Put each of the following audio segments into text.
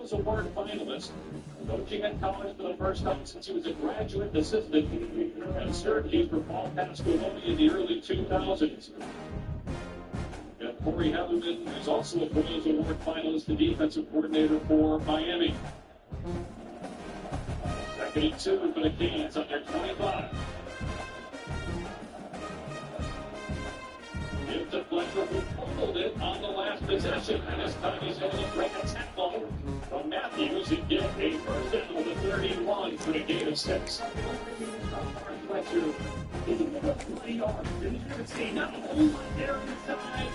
Heroes Award finalist, coaching at college for the first time since he was a graduate assistant at Syracuse for Paul Pasqualoni in the early 2000s. And Corey Heatherman is also a Heroes Award finalist, the defensive coordinator for Miami. Second and 2 for the Canes on their 25. Give to Fletcher, who fumbled it on the last possession, and this time he's going to break a tackle from Matthews and get a first down to 31 for the gain of 6. Fletcher getting the 20 yards. And you're going to see not a whole lot there on the side.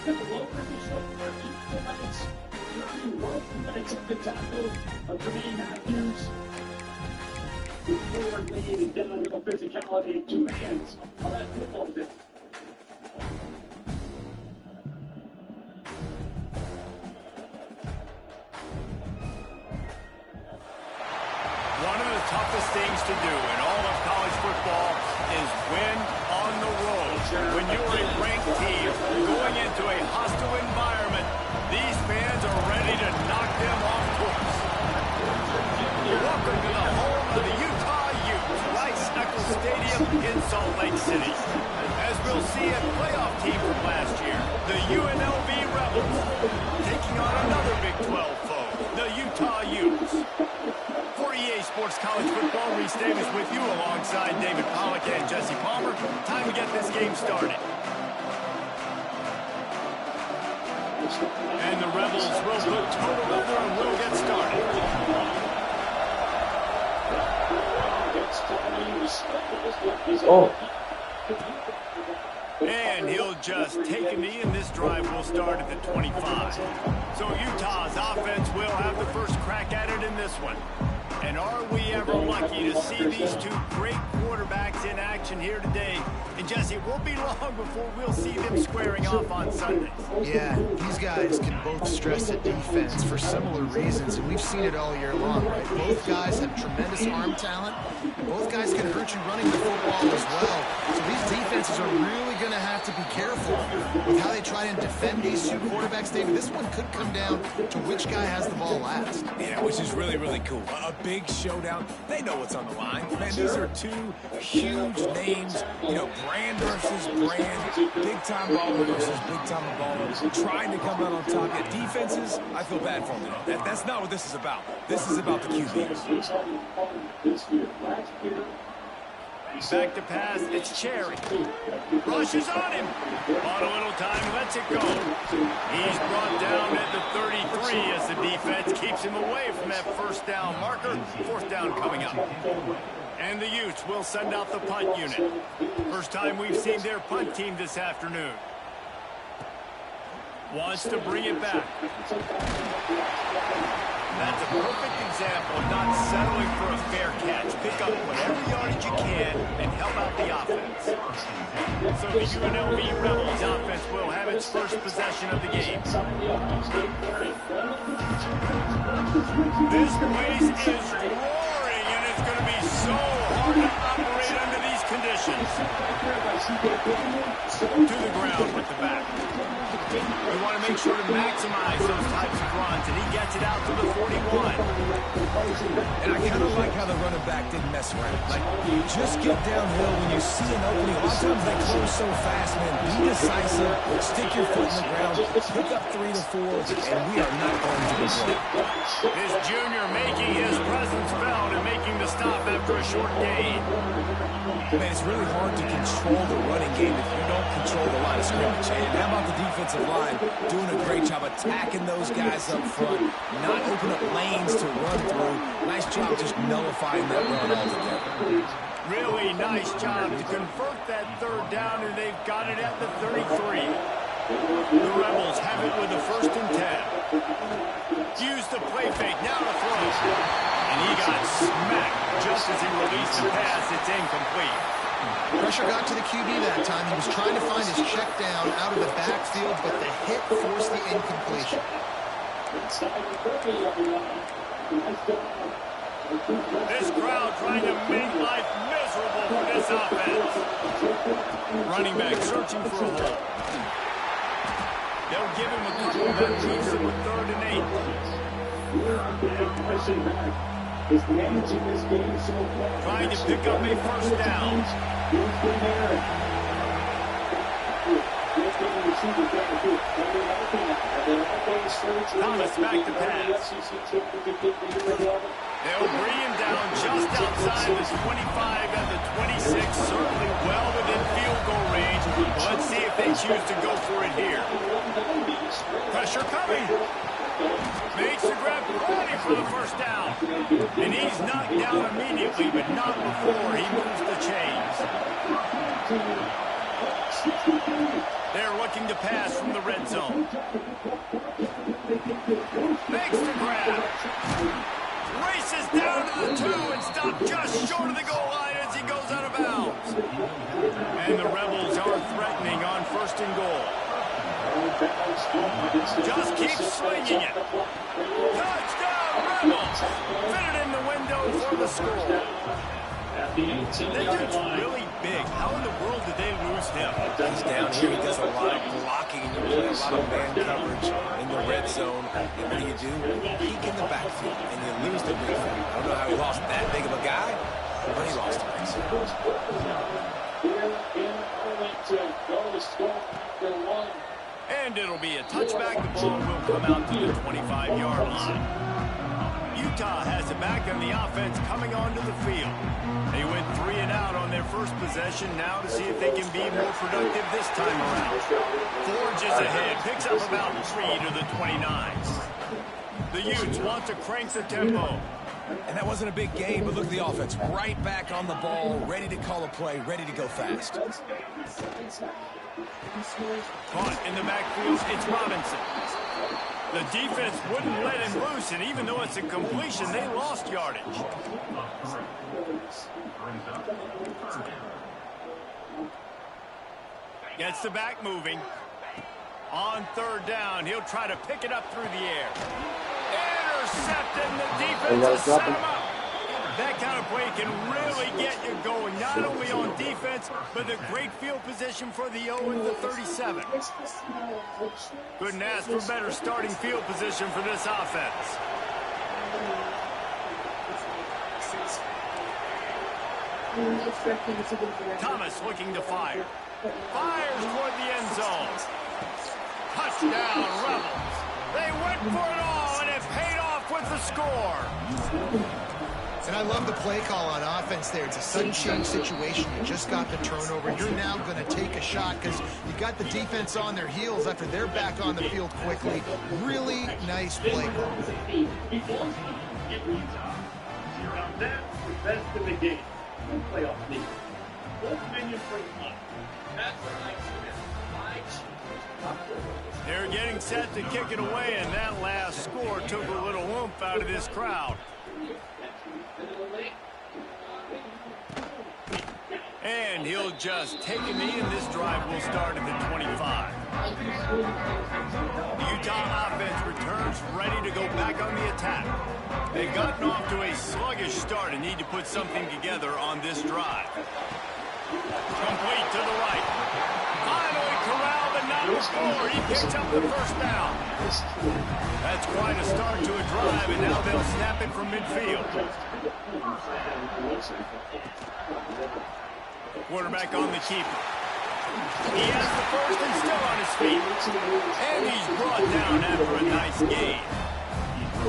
And the lower the shoulder, equal minutes. 31 minutes of the tackle of Jermaine Matthews. The forward lead and downhill physicality, 2 hands on that football bit. One of the toughest things to do in all of college football is win on the road. When you're a ranked team going into a hostile environment, these fans are ready to knock them off course. Welcome to the home of the Utah Utes, Rice-Eccles Stadium in Salt Lake City. As we'll see a playoff team from last year, the UNLV Rebels, taking on another Big 12 foe, the Utah Utes. For EA Sports College Football, Reese Davis with you alongside David Pollack and Jesse Palmer. Time to get this game started. And the Rebels will put total over and will get started. Oh. And he'll just take a knee, and this drive will start at the 25. So Utah's offense will have the first crack at it in this one. And are we ever lucky to see these two great quarterbacks in action here today? And Jesse, it won't be long before we'll see them squaring off on Sundays. Yeah, these guys can both stress the defense for similar reasons, and we've seen it all year long, right? Both guys have tremendous arm talent. Both guys can hurt you running the football as well. So these defenses are really going to have to be careful with how they try and defend these two quarterbacks. David, this one could come down to which guy has the ball last. Yeah, which is really, really cool. A big showdown. They know what's on the line. Man, these are two huge names, you know, brand versus brand, big-time baller versus big-time baller, trying to come out on top. Yet defenses, I feel bad for them. That's not what this is about. This is about the QBs. Back to pass, it's Cherry. Rushes on him. On a little time, lets it go. He's brought down at the 33 as the defense keeps him away from that first down marker. Fourth down coming up. And the Utes will send out the punt unit. First time we've seen their punt team this afternoon. Wants to bring it back. That's a perfect example of not settling for a fair catch. Pick up whatever yardage you can and help out the offense. So the UNLV Rebels offense will have its first possession of the game. This place is roaring, and it's going to be so hard to operate under these conditions. To the ground with the back. We want to make sure to maximize those types of runs, and he gets it out to the 41. And I kind of like how the running back didn't mess around. Like, just get downhill when you see an opening. A lot of times they close so fast, man. Be decisive, stick your foot in the ground, pick up 3 to 4, and we are not going to be broke. This junior making his presence felt and making the stop after a short gain. Man, it's really hard to control the running game if you don't control the line of scrimmage. And how about the defensive line doing a great job attacking those guys up front, not open up lanes to run through. Nice job just nullifying that run altogether. Really nice job to convert that third down, and they've got it at the 33. The Rebels have it with the 1st and 10. Use the play fake, now to throw. And he got smacked just as he released the pass. It's incomplete. Pressure got to the QB that time. He was trying to find his check down out of the backfield, but the hit forced the incompletion. This crowd trying to make life miserable for this offense. Running back searching for a hole. They'll give him a couple that leaves him with 3rd and 8. Trying to pick up a first down. Thomas back to pass. They'll bring him down just outside the 25 and the 26, certainly well within field goal range. Let's see if they choose to go for it here. Pressure coming. Makes the grab, ready for the first down. And he's knocked down immediately, but not before he moves the chains. They're looking to pass from the red zone. Makes the grab. Races down to the 2 and stopped just short of the goal line as he goes out of bounds. And the Rebels are threatening on first and goal. Just keep swinging it. Touchdown, Rebels! Fit it in the window for the score. That dude's really big. How in the world did they lose him? He's down here. He does a lot of blocking. He plays a lot of man coverage in the red zone. And what do? Peek in the backfield, and you lose the big thing. I don't know how he lost that big of a guy, but he lost it. And it'll be a touchback. The ball will come out to the 25-yard line. Utah has it back, and the offense coming onto the field. They went 3 and out on their first possession. Now to see if they can be more productive this time around. Forges ahead, picks up about 3 to the 29. The Utes want to crank the tempo. And that wasn't a big game, but look at the offense. Right back on the ball, ready to call a play, ready to go fast. Caught in the backfield, it's Robinson. The defense wouldn't let him loose, and even though it's a completion, they lost yardage. Gets the back moving. On third down, he'll try to pick it up through the air. Intercepted, and the defense has set him up. That kind of play can really get you going, not only on defense, but the great field position for the 0 and the 37. Couldn't ask for better starting field position for this offense. Thomas looking to fire. Fires toward the end zone. Touchdown, Rebels. They went for it all, and it paid off with the score. And I love the play call on offense there. It's a sudden change situation. You just got the turnover. You're now going to take a shot because you got the defense on their heels after they're back on the field quickly. Really nice play call. That's the best in the game. Playoff league. They're getting set to kick it away, and that last score took a little oomph out of this crowd. And he'll just take a knee, and this drive will start at the 25. The Utah offense returns ready to go back on the attack. They've gotten off to a sluggish start and need to put something together on this drive. Complete to the right. Finally corralled and not before. He picks up the first down. That's quite a start to a drive, and now they'll snap it from midfield. Quarterback on the keeper. He has the first and still on his feet. And he's brought down after a nice gain.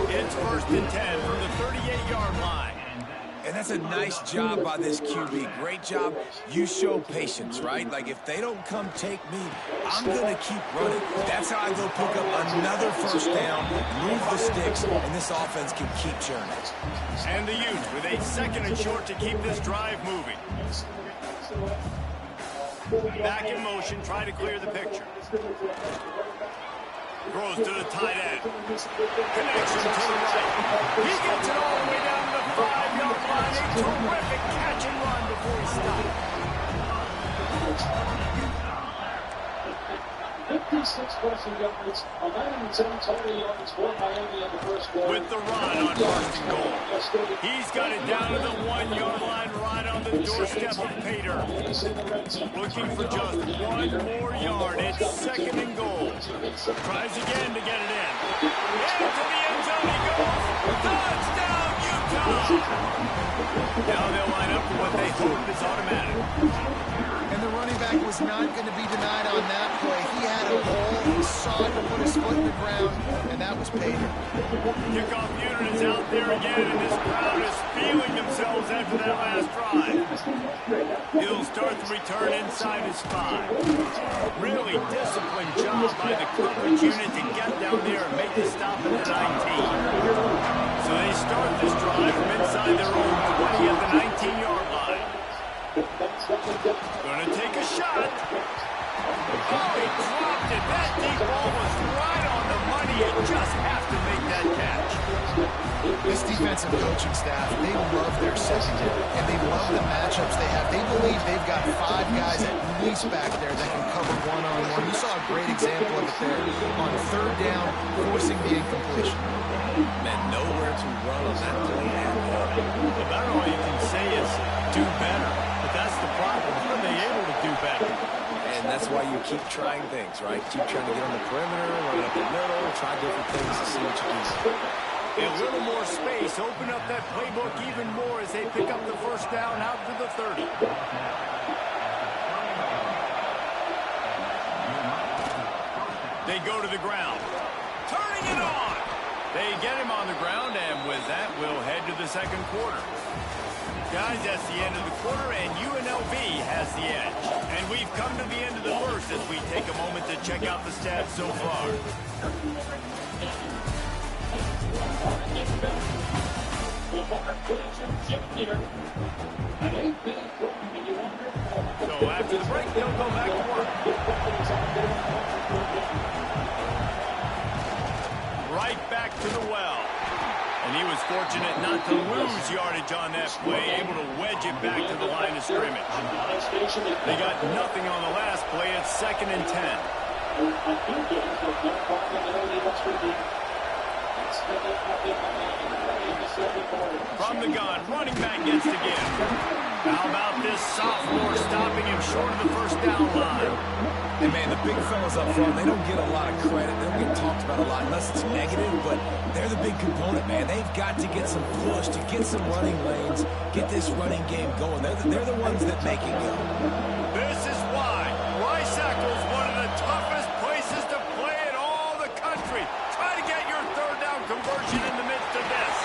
It's 1st and 10 from the 38-yard line. And that's a nice job by this QB. Great job. You show patience, right? Like, if they don't come take me, I'm going to keep running. That's how I go pick up another first down, move the sticks, and this offense can keep churning. And the Utes with a 2nd and short to keep this drive moving. Back in motion, try to clear the picture. Throws to the tight end. Connection to the right. He gets it all the way down to the 5-yard line. A terrific catch and run before he stopped. 56 rushing yards, 110 total yards for Miami in the first quarter. With the run on 1st and goal. He's got it down to the 1-yard line, right on the doorstep of Pater. Looking for just 1 more yard. It's 2nd and goal. Tries again to get it in. Into the end zone he goes. Touchdown, Utah! Now they'll line up for what they hope is automatic. And the running back was not going to be denied on that play. He had a hole. He saw it to put his foot in the ground, and that was paid. Kickoff unit is out there again, and this crowd is feeling themselves after that last drive. He'll start the return inside his 5. Really disciplined job by the coverage unit to get down there and make the stop at the 19. So they start this drive from inside their own 20 at the 19-yard line. Gonna take a shot. Oh, he dropped it. That deep ball was right on the money. You just have to make that catch. This defensive coaching staff, they love their secondary, and they love the matchups they have. They believe they've got 5 guys at least back there that can cover one-on-one. You saw a great example of it there on 3rd down, forcing the incompletion. Man, nowhere to run on that play at all. About all you can say is do better. But that's the problem. Are they able to do better? And that's why you keep trying things, right? Keep trying to get on the perimeter, run up the middle, try different things to see what you can do. A little more space, open up that playbook even more as they pick up the 1st down out to the 30. They go to the ground. Turning it on. They get him on the ground, and with that, we'll head to the 2nd quarter. Guys, that's the end of the quarter, and UNLV has the edge. And we've come to the end of the 1st as we take a moment to check out the stats so far. So after the break, they'll go back to work. Right back to the well. And he was fortunate not to lose yardage on that play, able to wedge it back to the line of scrimmage. They got nothing on the last play. It's 2nd and 10. From the gun, running back gets to give. How about this sophomore stopping him short of the 1st down line? And, man, the big fellas up front, they don't get a lot of credit. They don't get talked about a lot unless it's negative, but they're the big component, man. They've got to get some push, to get some running lanes, get this running game going. They're the ones that make it go. This is why Rice-Eccles is one of the toughest places to play in all the country. Try to get your 3rd down conversion in the midst of this.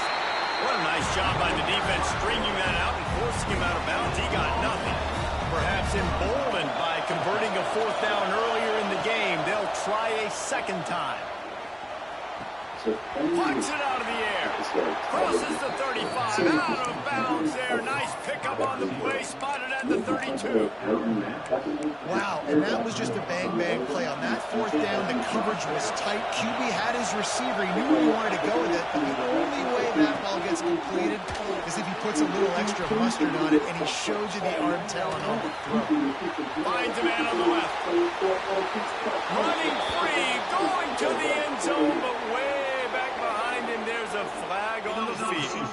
What a nice job by the defense stringing that out and forcing him out of bounds. He got nothing. Perhaps emboldened by converting a 4th down earlier in the game, they'll try a 2nd time. Punts it out of the air. Crosses the 35. Out of bounds there. Nice pickup on the play. Spotted at the 32. Wow, and that was just a bang-bang play. On that 4th down, the coverage was tight. QB had his receiver. He knew where he wanted to go with it. But the only way that ball gets completed is if he puts a little extra mustard on it, and he shows you the arm talent on the throw. Finds a man on the left. Running free. Going to the end zone, but way back behind him, there's a flag on the field.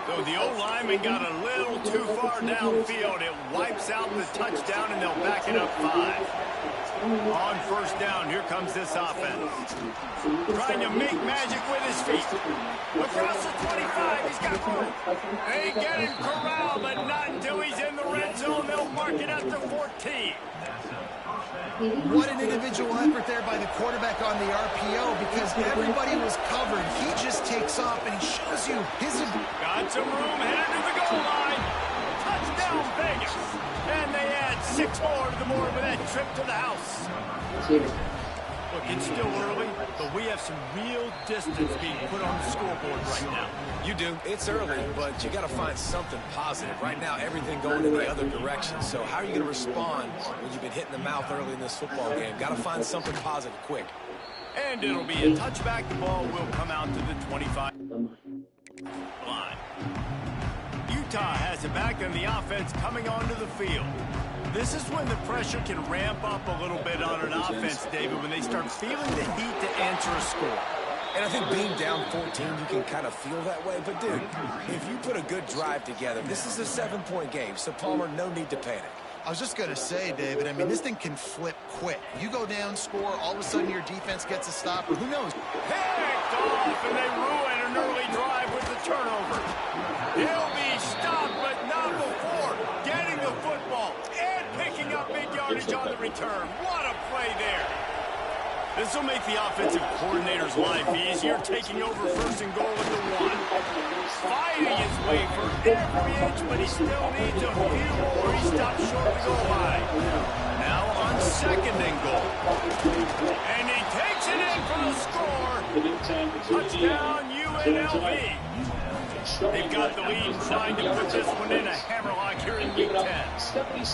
So the O-lineman got a little too far downfield. It wipes out the touchdown, and they'll back it up 5. On 1st down, here comes this offense. Trying to make magic with his feet. Across the 25, he's got room. They get him corralled, but not until he's in the red zone. They'll mark it at the 14. What an individual effort there by the quarterback on the RPO, because everybody was covered. He just takes off, and he shows you his ability. Got some room, headed to the goal line. Touchdown, Vegas. And they add 6 more to the board with that trip to the house. Look, it's still early, but we have some real distance being put on the scoreboard right now. You do. It's early, but you got to find something positive. Right now, everything going in the other direction. So how are you going to respond when you've been hit in the mouth early in this football game? Got to find something positive quick. And it'll be a touchback. The ball will come out to the 25 line. Utah has it back, and the offense coming onto the field. This is when the pressure can ramp up a little bit on an offense, David, when they start feeling the heat to answer a score. And I think being down 14, you can kind of feel that way. But, dude, if you put a good drive together, this is a 7-point game, so, Palmer, no need to panic. I was just going to say, David, I mean, this thing can flip quick. You go down, score, all of a sudden your defense gets a stop, or who knows? Picked off, and they ruin an early drive with the turnover. He'll be stopped, but not before getting the football and picking up big yardage on the return. What a play there. This will make the offensive coordinator's life easier, taking over first and goal at the 1. Fighting his way for every inch, but he still needs a few more. He stops short of the goal line. Now on second and goal. And he takes it in for the score. Touchdown, UNLV. They've got the lead trying to put this one in a hammerlock here in Week 10.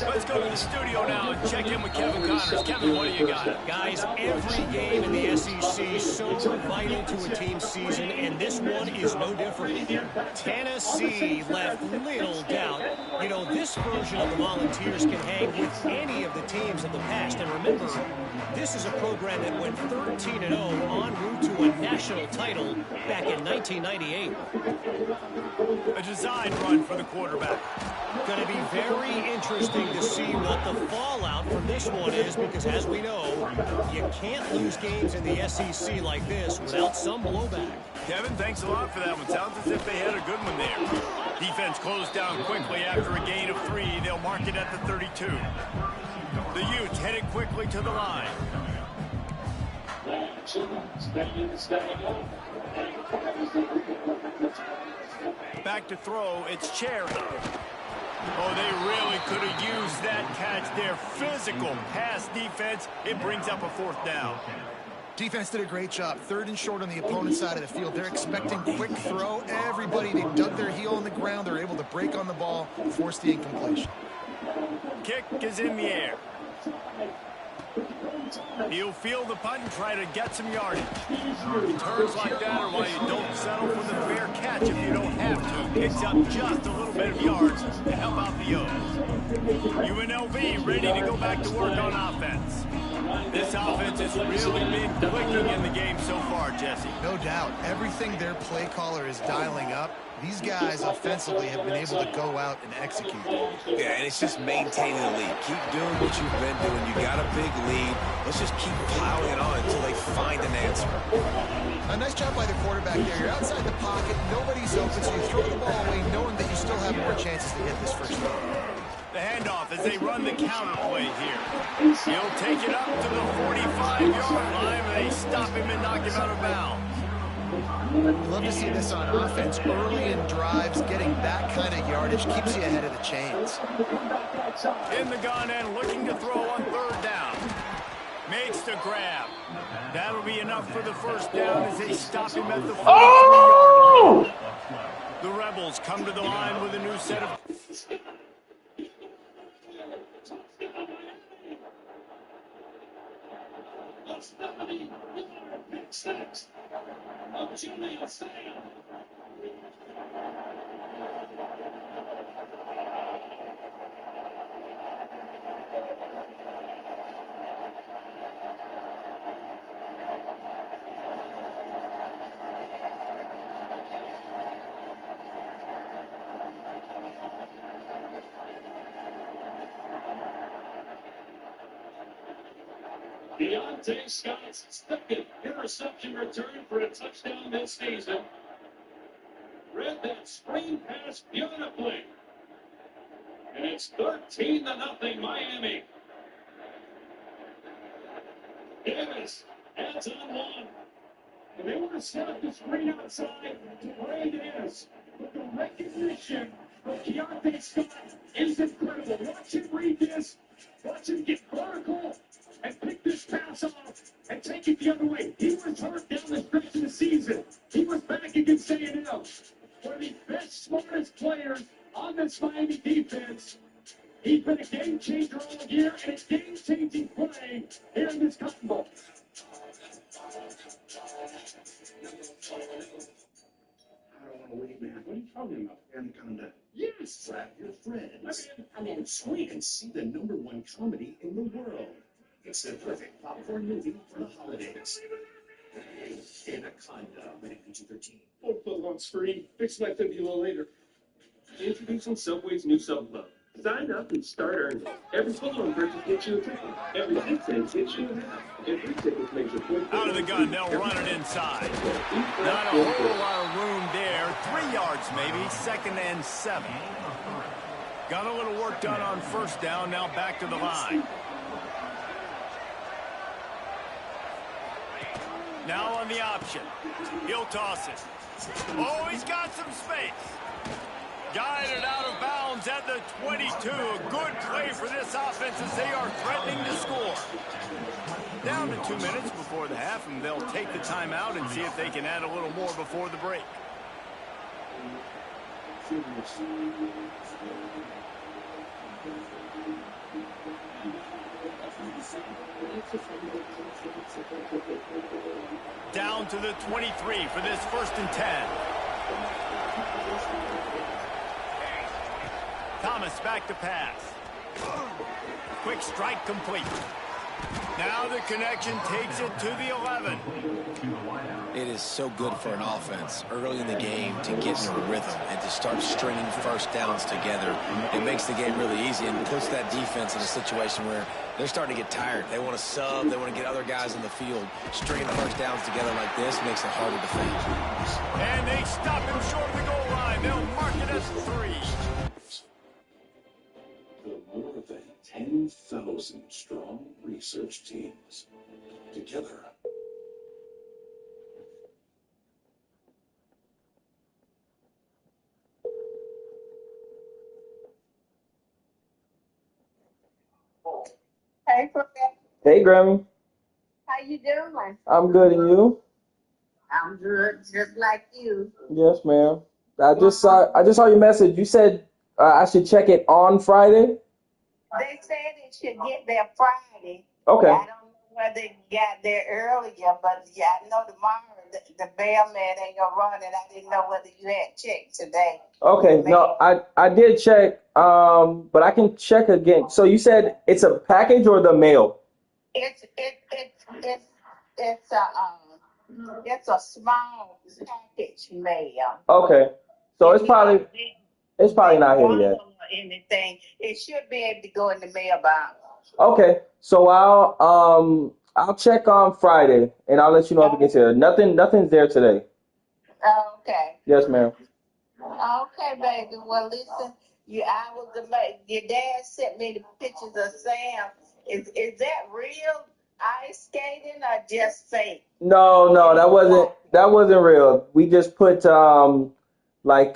Let's go to the studio now and check in with Kevin Connors. Kevin, what do you got? Guys, every game in the SEC is so vital to a team's season, and this one is no different. Tennessee left little doubt. You know, this version of the Volunteers can hang with any of the teams of the past. And remember, this is a program that went 13-0 en route to a national title back in 1998. A design run for the quarterback. Going to be very interesting to see what the fallout from this one is, because as we know, you can't lose games in the SEC like this without some blowback. Kevin, thanks a lot for that one. Sounds as if they had a good one there. Defense closed down quickly after a gain of 3. They'll mark it at the 32. The Utes headed quickly to the line. Back to throw, it's Cherry. Oh, they really could have used that catch there. Physical pass defense. It brings up a 4th down. Defense did a great job. 3rd and short on the opponent's side of the field. They're expecting quick throw. Everybody, they dug their heel on the ground. They're able to break on the ball, force the incompletion. Kick is in the air. He'll field the punt and try to get some yardage. Turns like that are why you don't settle for the fair catch if you don't have to. Picks up just a little bit of yards to help out the O's. UNLV ready to go back to work on offense. This offense has really been clicking in the game so far, Jesse. No doubt. Everything their play caller is dialing up, these guys offensively have been able to go out and execute. Yeah, and it's just maintaining the lead. Keep doing what you've been doing. You got a big lead. Let's just keep piling it on until they find an answer. A nice job by the quarterback there. You're outside the pocket. Nobody's open, so you throw the ball away knowing that you still have more chances to get this first down. The handoff as they run the counter play here. He'll take it up to the 45-yard line, and they stop him and knock him out of bounds. Love to see this on offense. Early in drives, getting that kind of yardage keeps you ahead of the chains. In the gun and looking to throw on 3rd down. Makes the grab. That'll be enough for the first down as they stop him at the 43-yard line. The Rebels come to the line with a new set of... Deontay Scott's 2nd interception return for a touchdown this season. Read that screen pass beautifully. And it's 13-0 Miami. Davis adds on 1. And they want to set up the screen outside to where it is. But the recognition of Deontay Scott is incredible. Watch him read this. Watch him get vertical and pick this pass off and take it the other way. He was hurt down the stretch of the season. He was back against A&M. One of the best, smartest players on this Miami defense. He's been a game changer all year and a game-changing play here in this Cotton Bowl. I don't want to leave, man. What are you talking about? Anaconda. Yes! Trap your friends. I mean, sweet and see the #1 comedy in the world. It's the perfect popcorn movie for the holidays. Anaconda, rated PG-13. Won't put on screen. Fix my fibula later. Introducing Subway's new Sub Club. Sign up and start earning. Every football purchase gets you a ticket. Every 6 cents gets you a half. And 3 tickets makes it 4. Out of the gun, they'll run it inside. Not a whole lot of room there. 3 yards maybe, 2nd and 7. Got a little work done on first down, now back to the line. Now on the option. He'll toss it. Oh, he's got some space. Guided out of bounds at the 22. A good play for this offense as they are threatening to score. Down to 2 minutes before the half, and they'll take the timeout and see if they can add a little more before the break. Down to the 23 for this 1st and 10. Thomas back to pass. Quick strike complete. Now the connection takes it to the 11. It is so good for an offense early in the game to get in a rhythm and to start stringing first downs together. It makes the game really easy and puts that defense in a situation where they're starting to get tired. They want to sub. They want to get other guys in the field. Stringing first downs together like this makes it harder to defend. And they stop him short of the goal line. They'll mark it as 3. The more than 10,000 strong research teams together. Hey, Fred. Hey, Grammy. How you doing? I'm good, and you? I'm good, just like you. Yes, ma'am. I just saw your message. You said I should check it on Friday. They said it should get there Friday. Okay. I don't know whether it got there earlier, but yeah, I know tomorrow the mailman ain't gonna run it. I didn't know whether you had checked today. Okay. No, I did check. But I can check again. So you said it's a package or the mail? It's a small package mail. Okay. So it's probably not here yet. Or anything. It should be able to go in the mailbox. Okay. So I'll check on Friday and I'll let you know if it gets here. Nothing's there today. Okay. Yes, ma'am. Okay, baby. Well, listen, your dad sent me the pictures of Sam. Is that real ice skating or just fake? No, that wasn't real. We just put like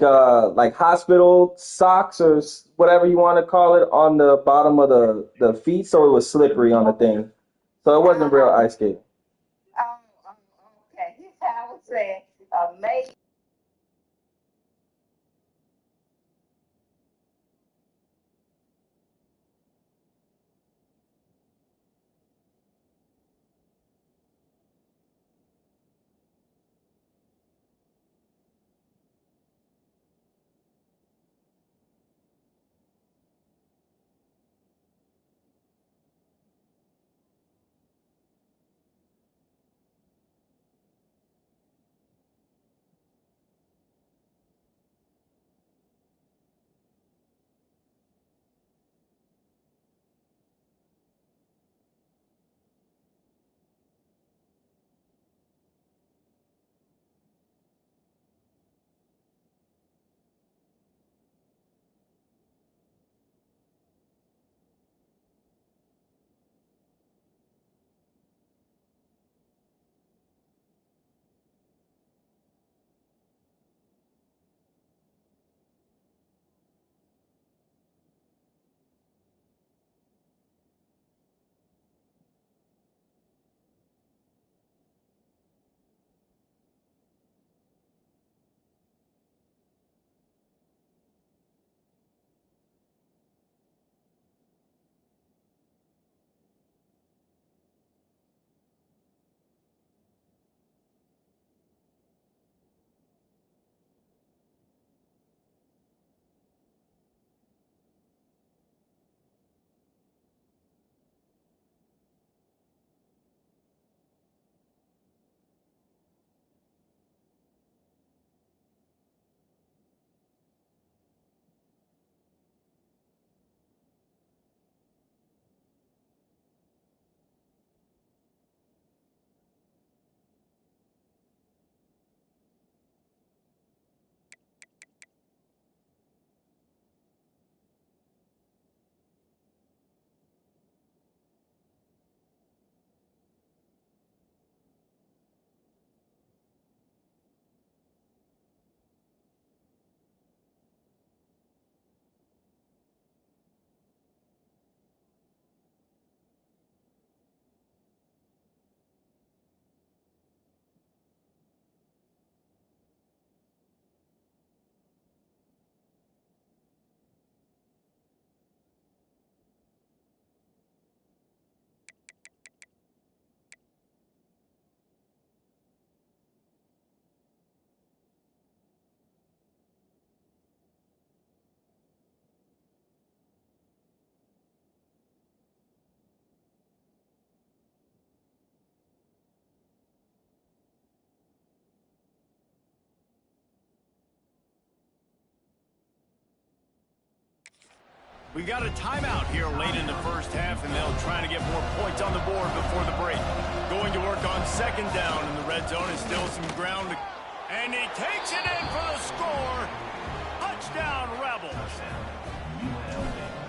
hospital socks or whatever you want to call it on the bottom of the feet, so it was slippery on the thing. So it wasn't real ice skating. Okay. Here's how I would say, maybe. We've got a timeout here late in the first half, and they'll try to get more points on the board before the break. Going to work on second down, and the red zone is still some ground. And he takes it in for the score. Touchdown, Rebels.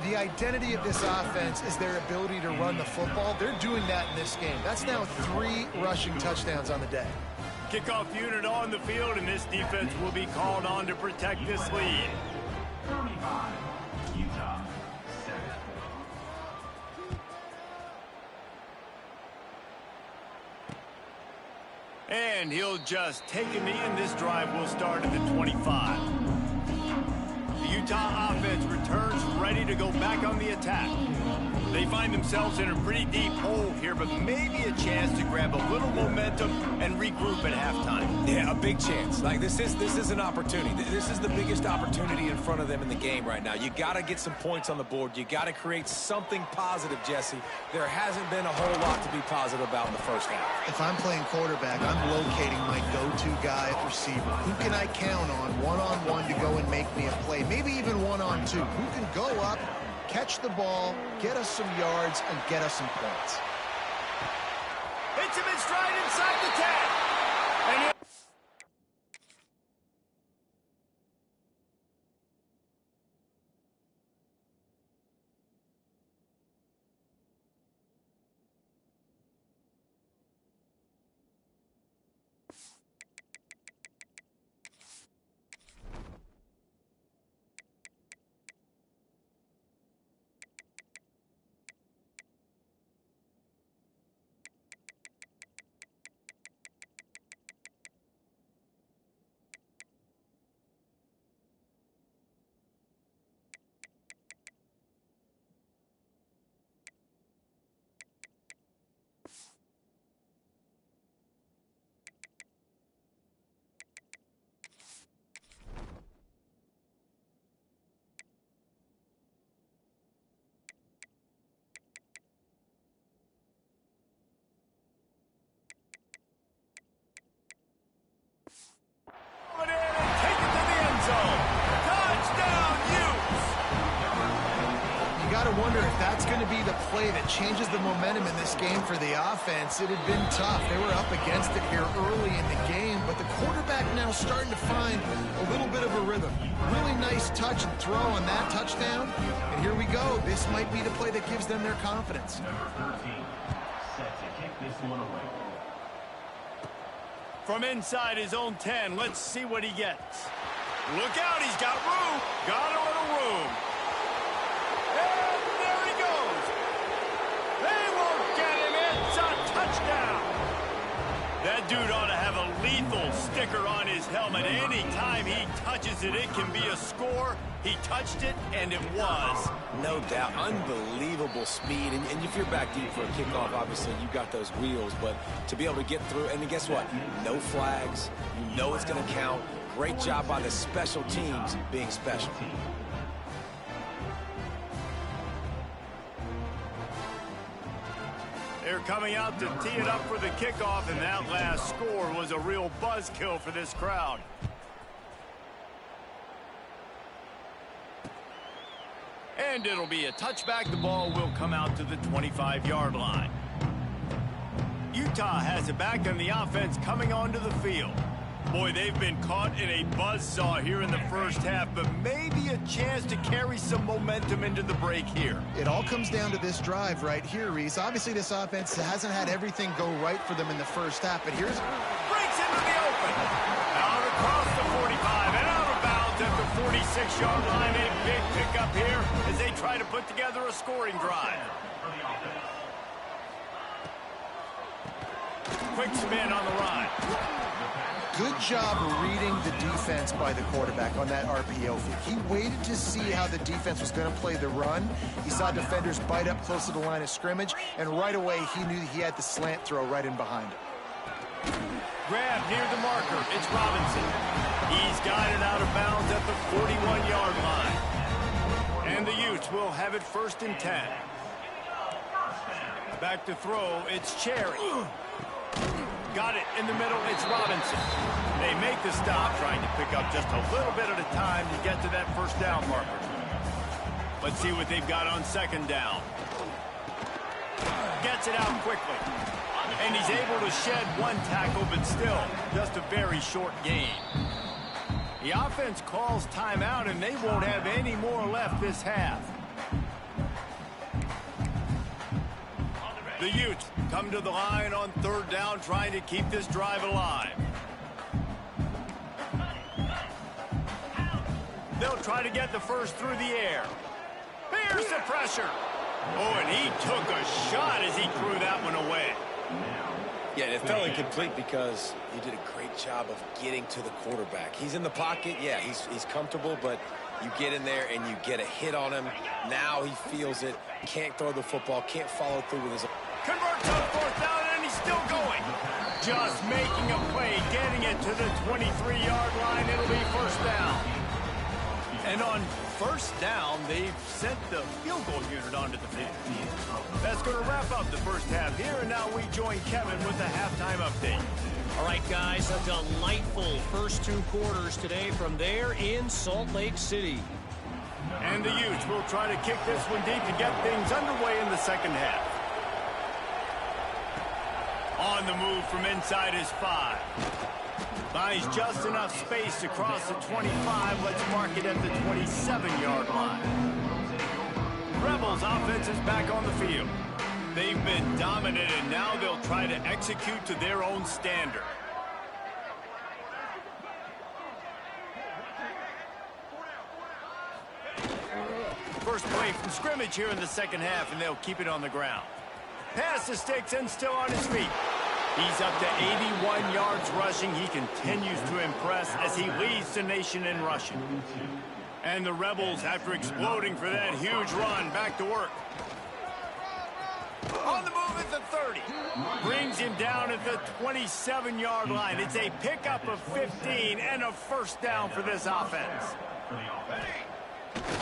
The identity of this offense is their ability to run the football. They're doing that in this game. That's now 3 rushing touchdowns on the day. Kickoff unit on the field, and this defense will be called on to protect this lead. 35, Utah, 7. And he'll just take a knee, and this drive will start at the 25. The Utah offense returns ready to go back on the attack. They find themselves in a pretty deep hole here, but maybe a chance to grab a little momentum and regroup at halftime. Yeah, a big chance. Like this is an opportunity. This is the biggest opportunity in front of them in the game right now. You got to get some points on the board. You got to create something positive, Jesse. There hasn't been a whole lot to be positive about in the first half. If I'm playing quarterback, I'm locating my go-to guy at receiver. Who can I count on one-on-one to go and make me a play? Maybe even one-on-two. Who can go up, catch the ball, get us some yards, and get us some points? Hits him in stride inside the 10. And take it to the end zone. Touchdown, Utes! You got to wonder if that's going to be the play that changes the momentum in this game for the offense. It had been tough. They were up against it here early in the game, but the quarterback now starting to find a little bit of a rhythm. Really nice touch and throw on that touchdown. And here we go. This might be the play that gives them their confidence. Number 13, set to kick this one away. From inside his own 10, let's see what he gets. Look out, he's got room. Got a little room. And there he goes. They won't get him. It's a touchdown. That dude ought to have a lethal sticker on his helmet. Anytime he touches it, it can be a score. He touched it, and it was. No doubt. Unbelievable speed. And if you're back deep for a kickoff, obviously you got those wheels. But to be able to get through, and guess what? No flags. You know it's going to count. Great job by the special teams being special. They're coming out to tee it up for the kickoff, and that last score was a real buzzkill for this crowd. And it'll be a touchback. The ball will come out to the 25-yard line. Utah has it back, and the offense coming onto the field. Boy, they've been caught in a buzzsaw here in the first half, but maybe a chance to carry some momentum into the break here. It all comes down to this drive right here, Reese. Obviously, this offense hasn't had everything go right for them in the first half, but here's... Breaks into the open. Out across the 45 and out of bounds at the 46-yard line. A big pickup here as they try to put together a scoring drive. Quick spin on the run. Good job reading the defense by the quarterback on that RPO feed. He waited to see how the defense was going to play the run. He saw defenders bite up close to the line of scrimmage, and right away he knew he had the slant throw right in behind him. Grab near the marker. It's Robinson. He's got it out of bounds at the 41-yard line. And the Utes will have it 1st and 10. Back to throw. It's Cherry. Got it in the middle. It's Robinson. They make the stop, trying to pick up just a little bit at a time to get to that first down marker. Let's see what they've got on second down. Gets it out quickly. And he's able to shed one tackle, but still, just a very short gain. The offense calls timeout, and they won't have any more left this half. The Utes come to the line on third down, trying to keep this drive alive. They'll try to get the first through the air. Here's the pressure. Oh, and he took a shot as he threw that one away. Yeah, it fell incomplete because he did a great job of getting to the quarterback. He's in the pocket. Yeah, he's comfortable, but you get in there and you get a hit on him. Now he feels it. Can't throw the football. Can't follow through with his... Converts on fourth down, and he's still going. Just making a play, getting it to the 23-yard line. It'll be first down. And on first down, they've sent the field goal unit onto the field. That's going to wrap up the first half here, and now we join Kevin with the halftime update. All right, guys, a delightful first two quarters today from there in Salt Lake City. And the Utes will try to kick this one deep to get things underway in the second half. On the move from inside his 5. Finds just enough space to cross the 25. Let's mark it at the 27-yard line. Rebels offense is back on the field. They've been dominant, and now they'll try to execute to their own standard. First play from scrimmage here in the second half, and they'll keep it on the ground. Pass to Sticks and still on his feet. He's up to 81 yards rushing. He continues to impress as he leads the nation in rushing. And the Rebels, after exploding for that huge run, back to work. On the move at the 30. Brings him down at the 27-yard line. It's a pickup of 15 and a first down for this offense.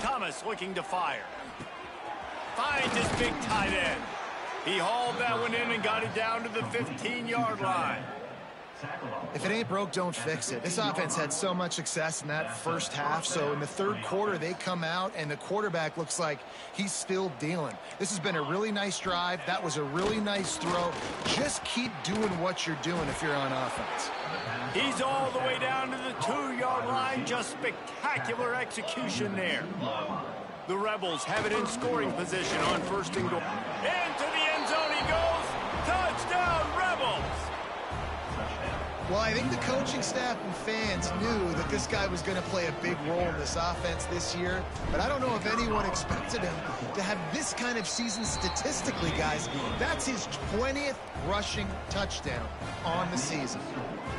Thomas looking to fire. Finds his big tight end. He hauled that one in and got it down to the 15-yard line. If it ain't broke, don't fix it. This offense had so much success in that first half, so in the third quarter, they come out, and the quarterback looks like he's still dealing. This has been a really nice drive. That was a really nice throw. Just keep doing what you're doing if you're on offense. He's all the way down to the 2-yard line. Just spectacular execution there. The Rebels have it in scoring position on first and goal. Into the end zone he goes. Touchdown, Rebels! Well, I think the coaching staff and fans knew that this guy was going to play a big role in this offense this year, but I don't know if anyone expected him to have this kind of season statistically, guys. That's his 20th rushing touchdown on the season.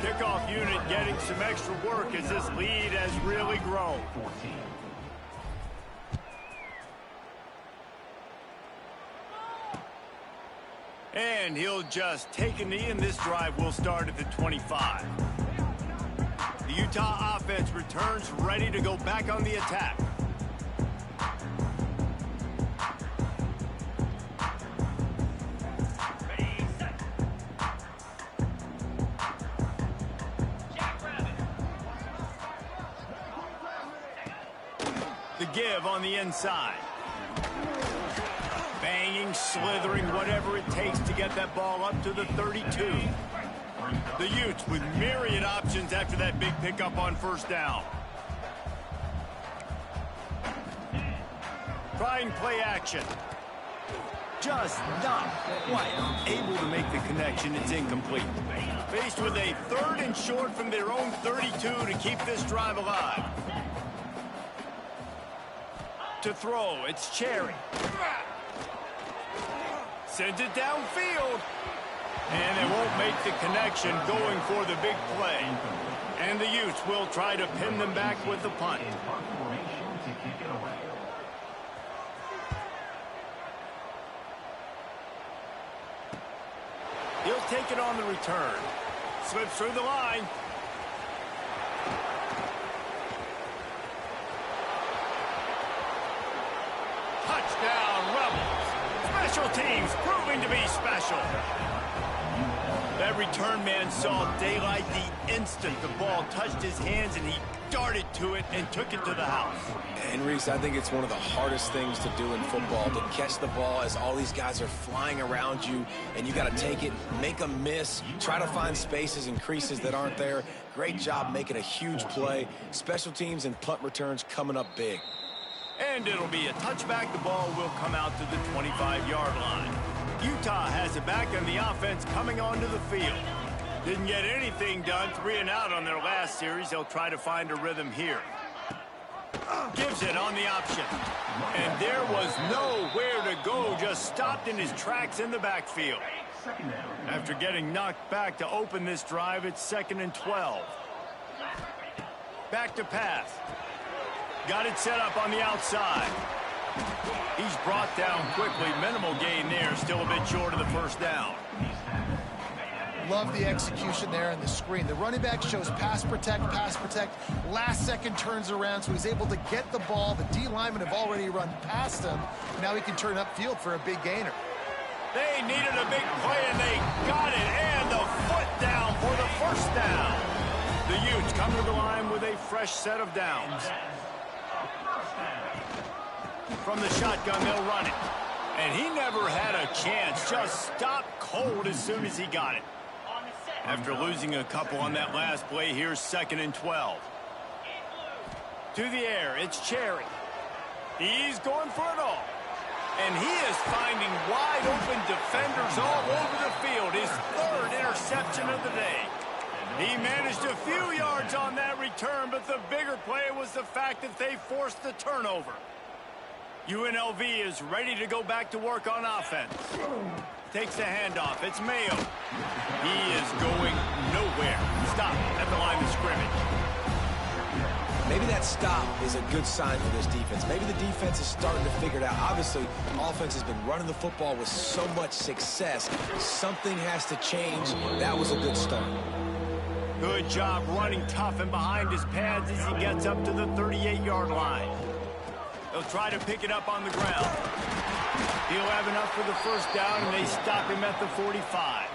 Kickoff unit getting some extra work as this lead has really grown. And he'll just take a knee, and this drive will start at the 25. The Utah offense returns ready to go back on the attack. The give on the inside. Banging, slithering, whatever it takes to get that ball up to the 32. The Utes with myriad options after that big pickup on first down. Trying play action. Just not quite able to make the connection. It's incomplete. Faced with a third and short from their own 32 to keep this drive alive. To throw, it's Cherry. Sends it downfield. And they won't make the connection going for the big play. And the Utes will try to pin them back with the punt. He'll take it on the return. Slips through the line. Touchdown, Rebels. Special teams proving to be special. That return man saw daylight the instant the ball touched his hands, and he darted to it and took it to the house. And Reese, I think it's one of the hardest things to do in football, to catch the ball as all these guys are flying around you, and you got to take it, make a miss, try to find spaces and creases that aren't there. Great job making a huge play. Special teams and punt returns coming up big. And it'll be a touchback. The ball will come out to the 25-yard line. Utah has it back, and the offense coming onto the field. Didn't get anything done, 3 and out on their last series. They'll try to find a rhythm here. Gives it on the option. And there was nowhere to go, just stopped in his tracks in the backfield. After getting knocked back to open this drive, it's 2nd and 12. Back to pass. Got it set up on the outside. He's brought down quickly. Minimal gain there. Still a bit short of the first down. Love the execution there in the screen. The running back shows pass protect. Last second turns around, so he's able to get the ball. The D linemen have already run past him. Now he can turn upfield for a big gainer. They needed a big play, and they got it. And the foot down for the first down. The Utes come to the line with a fresh set of downs. From the shotgun, they'll run it. And he never had a chance. Just stopped cold as soon as he got it. After losing a couple on that last play, here's 2nd and 12. To the air, it's Cherry. He's going for it all. And he is finding wide open defenders all over the field. His 3rd interception of the day. He managed a few yards on that return, but the bigger play was the fact that they forced the turnover. UNLV is ready to go back to work on offense. Takes the handoff. It's Mayo. He is going nowhere. Stop at the line of scrimmage. Maybe that stop is a good sign for this defense. Maybe the defense is starting to figure it out. Obviously, offense has been running the football with so much success. Something has to change. That was a good start. Good job running tough and behind his pads as he gets up to the 38-yard line. They'll try to pick it up on the ground. He'll have enough for the first down, and they stop him at the 45.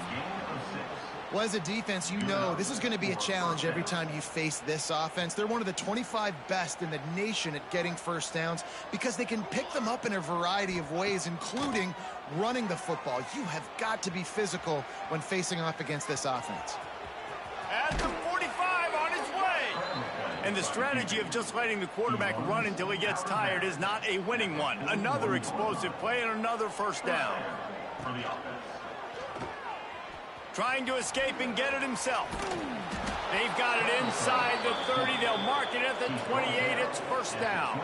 Well, as a defense, you know this is going to be a challenge every time you face this offense. They're one of the 25 best in the nation at getting first downs because they can pick them up in a variety of ways, including running the football. You have got to be physical when facing off against this offense. At the 45, on his way. And the strategy of just letting the quarterback run until he gets tired is not a winning one. Another explosive play and another first down. Trying to escape and get it himself. They've got it inside the 30. They'll mark it at the 28. It's first down.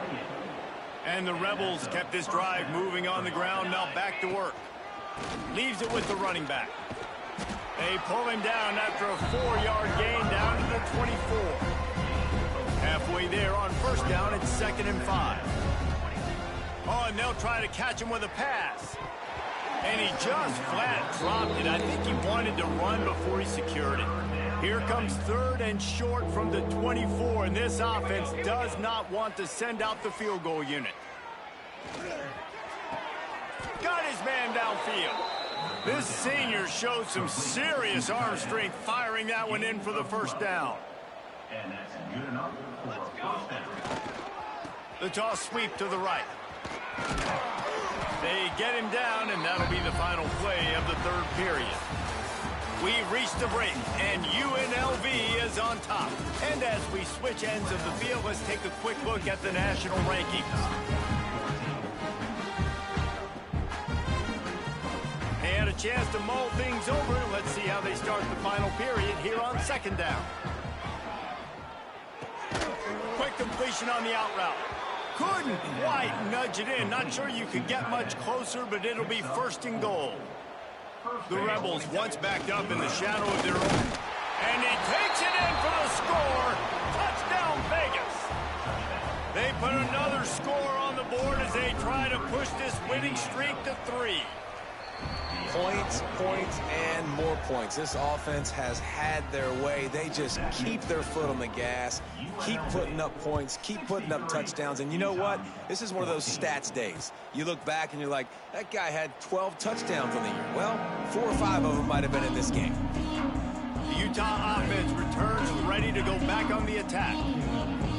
And the Rebels kept this drive moving on the ground. Now back to work. Leaves it with the running back. They pull him down after a 4-yard gain down to the 24. Halfway there on first down, it's 2nd and 5. Oh, and they'll try to catch him with a pass. And he just flat dropped it. I think he wanted to run before he secured it. Here comes 3rd and short from the 24, and this offense does not want to send out the field goal unit. Got his man downfield. This senior showed some serious arm strength firing that one in for the first down. And that's good enough. Let's go. The toss sweep to the right. They get him down, and that'll be the final play of the 3rd period. We've reached the break, and UNLV is on top. And as we switch ends of the field, let's take a quick look at the national rankings. They had a chance to mull things over. Let's see how they start the final period here on 2nd down. Quick completion on the out route. Couldn't quite nudge it in. Not sure you could get much closer, but it'll be 1st and goal. The Rebels once backed up in the shadow of their own. And he takes it in for the score. Touchdown, Vegas. They put another score on the board as they try to push this winning streak to 3. Points, points, and more points. This offense has had their way. They just keep their foot on the gas, keep putting up points, keep putting up touchdowns. And you know what? This is one of those stats days. You look back and you're like, that guy had 12 touchdowns on the year. Well, 4 or 5 of them might have been in this game. Utah offense returns ready to go back on the attack.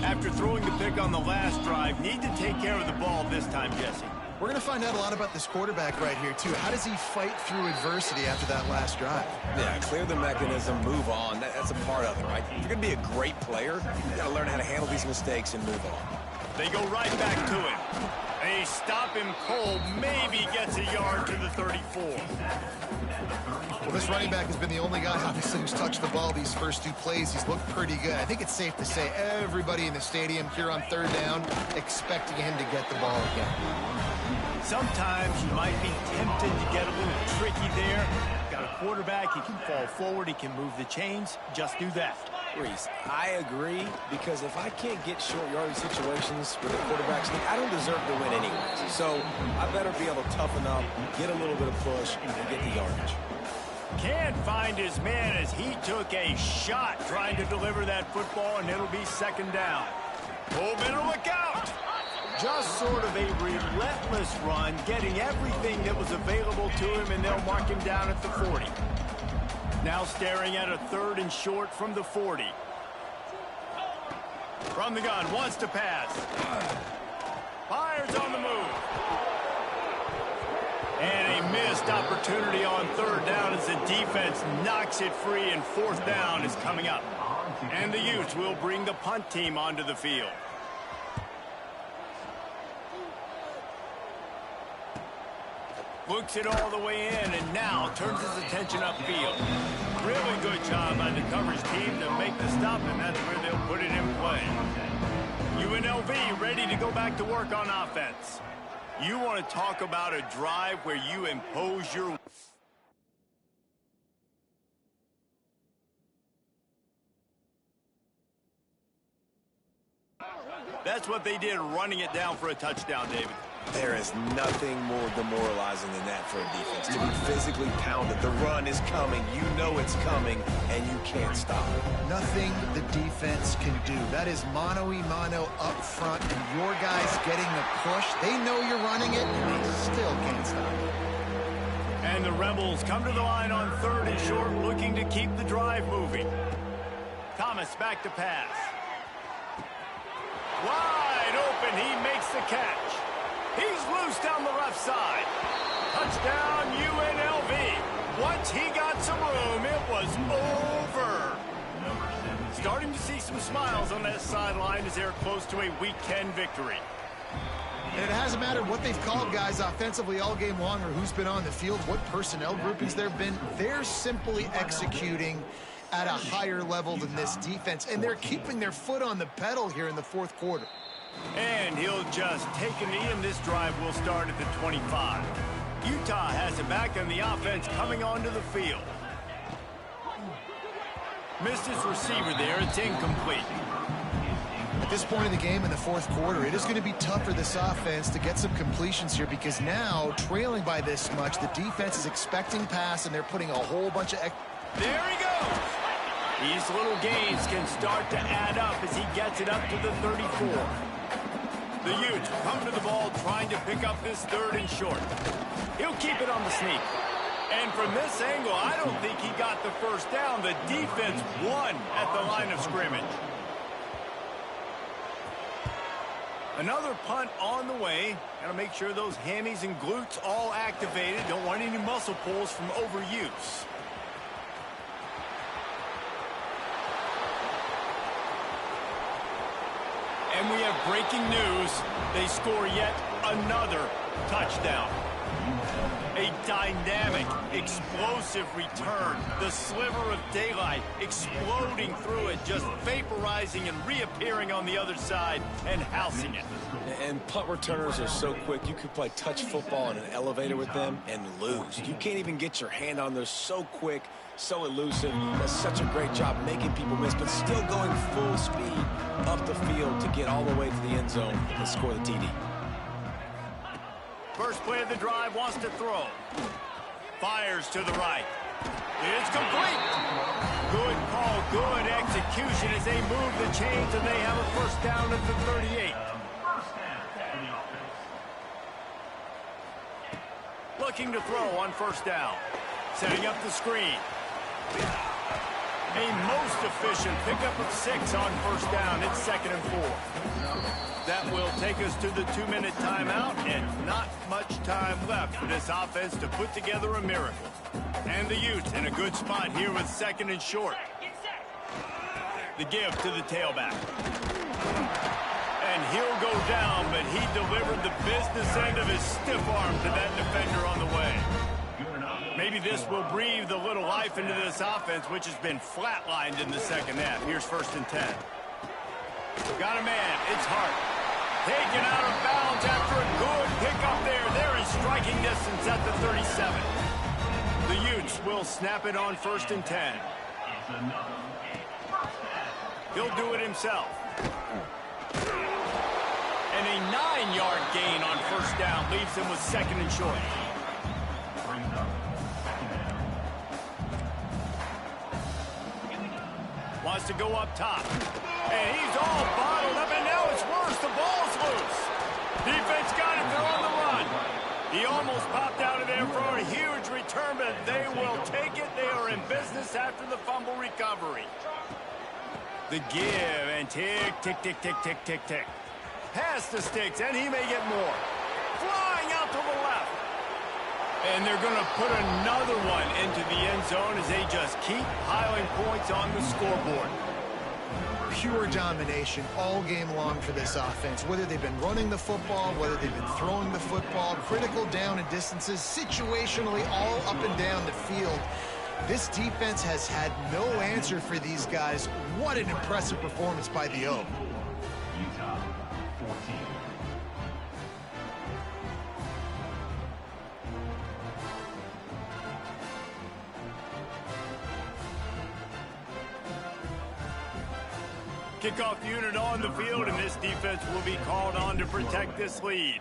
After throwing the pick on the last drive, need to take care of the ball this time, Jesse. We're going to find out a lot about this quarterback right here, too. How does he fight through adversity after that last drive? Yeah, clear the mechanism, move on. That's a part of it, right? If you're going to be a great player, you got to learn how to handle these mistakes and move on. They go right back to him. They stop him cold, maybe gets a yard to the 34. Well, this running back has been the only guy, obviously, who's touched the ball these first 2 plays. He's looked pretty good. I think it's safe to say everybody in the stadium here on 3rd down expecting him to get the ball again. Sometimes you might be tempted to get a little tricky there. Got a quarterback, he can fall forward, he can move the chains. Just do that. Reese, I agree, because if I can't get short yardage situations with the quarterback sneak, I don't deserve to win anyways. So I better be able to toughen up, get a little bit of push, and get the yardage. Can't find his man as he took a shot trying to deliver that football, and it'll be 2nd down. Oh, better look out! Just sort of a relentless run, getting everything that was available to him, and they'll mark him down at the 40. Now staring at a 3rd and short from the 40. From the gun, wants to pass. Fires on the move. And a missed opportunity on 3rd down as the defense knocks it free, and 4th down is coming up. And the Utes will bring the punt team onto the field. Looks it all the way in, and now turns his attention upfield. Really good job by the coverage team to make the stop, and that's where they'll put it in play. UNLV ready to go back to work on offense. You want to talk about a drive where you impose your... That's what they did, running it down for a touchdown, David. There is nothing more demoralizing than that for a defense. To be physically pounded. The run is coming. You know it's coming, and you can't stop it. Nothing the defense can do. That is mano-a-mano up front, and your guys getting the push. They know you're running it, and they still can't stop it. And the Rebels come to the line on 3rd and short, looking to keep the drive moving. Thomas back to pass. Wide open, he makes the catch. He's loose down the left side. Touchdown, UNLV. Once he got some room, it was over. Starting to see some smiles on that sideline as they're close to a Week 10 victory. And it hasn't mattered what they've called guys offensively all game long or who's been on the field, what personnel groupings there have been. They're simply executing at a higher level than this defense, and they're keeping their foot on the pedal here in the 4th quarter. And he'll just take a knee, and this drive will start at the 25. Utah has it back, and the offense coming onto the field. Missed his receiver there. It's incomplete. At this point in the game in the 4th quarter, it is going to be tough for this offense to get some completions here, because now, trailing by this much, the defense is expecting pass, and they're putting a whole bunch of... There he goes. These little gains can start to add up as he gets it up to the 34. The Utes come to the ball trying to pick up this 3rd and short. He'll keep it on the sneak. And from this angle, I don't think he got the 1st down. The defense won at the line of scrimmage. Another punt on the way. Got to make sure those hammies and glutes all activated. Don't want any muscle pulls from overuse. And we have breaking news. They score yet another touchdown. A dynamic, explosive return. The sliver of daylight exploding through it, just vaporizing and reappearing on the other side and housing it. And punt returners are so quick, you could play touch football in an elevator with them and lose. You can't even get your hand on them. So quick, so elusive. Does such a great job making people miss, but still going full speed up the field to get all the way to the end zone and score the TD. First play of the drive, wants to throw. Fires to the right. It's complete. Good call, good execution as they move the chains, and they have a 1st down at the 38. Looking to throw on 1st down. Setting up the screen. A most efficient pickup of 6 on first down. It's 2nd and 4. That will take us to the 2-minute timeout, and not much time left for this offense to put together a miracle. And the Utes in a good spot here with 2nd and short. The give to the tailback. And he'll go down, but he delivered the business end of his stiff arm to that defender on the way. Maybe this will breathe a little life into this offense, which has been flatlined in the second half. Here's 1st and 10. Got a man. It's Hart. Taken out of bounds after a good pickup there. They're in striking distance at the 37. The Utes will snap it on 1st and 10. He'll do it himself. And a 9-yard gain on first down leaves him with 2nd and short. Wants to go up top. And he's all bottled up, and now it's worse. The ball's loose. Defense got it. They're on the run. He almost popped out of there for a huge return, but they will take it. They are in business after the fumble recovery. The give, and tick, tick, tick, tick, tick, tick, tick. Past the sticks, and he may get more. Flying out to the left. And they're going to put another one into the end zone as they just keep piling points on the scoreboard. Pure domination all game long for this offense. Whether they've been running the football, whether they've been throwing the football, critical down and distances, situationally all up and down the field. This defense has had no answer for these guys. What an impressive performance by the O. Utah, 14. Kickoff unit on the field, and this defense will be called on to protect this lead.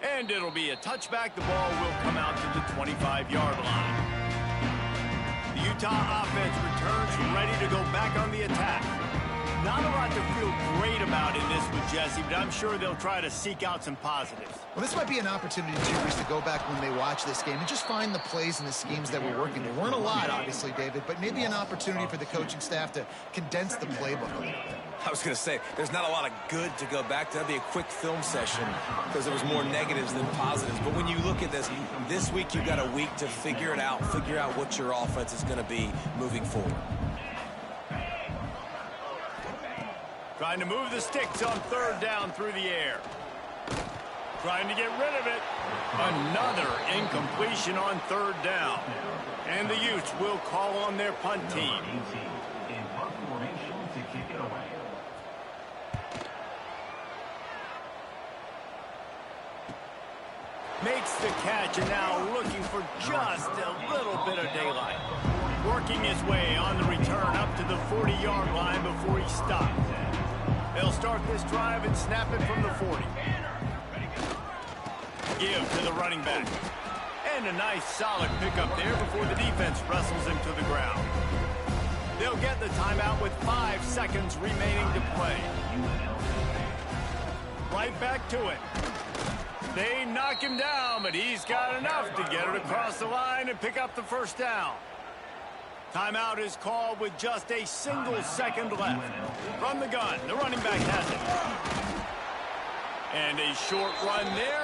And it'll be a touchback. The ball will come out to the 25-yard line. The Utah offense returns ready to go back on the attack. Not a lot to feel great about in this with Jesse, but I'm sure they'll try to seek out some positives. Well, this might be an opportunity, too, Bruce, to go back when they watch this game and just find the plays and the schemes that were working. There weren't a lot, obviously, David, but maybe an opportunity for the coaching staff to condense the playbook a little bit. I was going to say, there's not a lot of good to go back to. That'd be a quick film session because there was more negatives than positives. But when you look at this week you've got a week to figure it out, figure out what your offense is going to be moving forward. Trying to move the sticks on 3rd down through the air. Trying to get rid of it. Another incompletion on 3rd down. And the Utes will call on their punt team. In punt formation to kick it away. Makes the catch, and now looking for just a little bit of daylight. Working his way on the return up to the 40-yard line before he stops. They'll start this drive and snap it from the 40. Give to the running back. And a nice solid pickup there before the defense wrestles him to the ground. They'll get the timeout with 5 seconds remaining to play. Right back to it. They knock him down, but he's got enough to get it across the line and pick up the first down. Timeout is called with just a single second left. From the gun, the running back has it. And a short run there.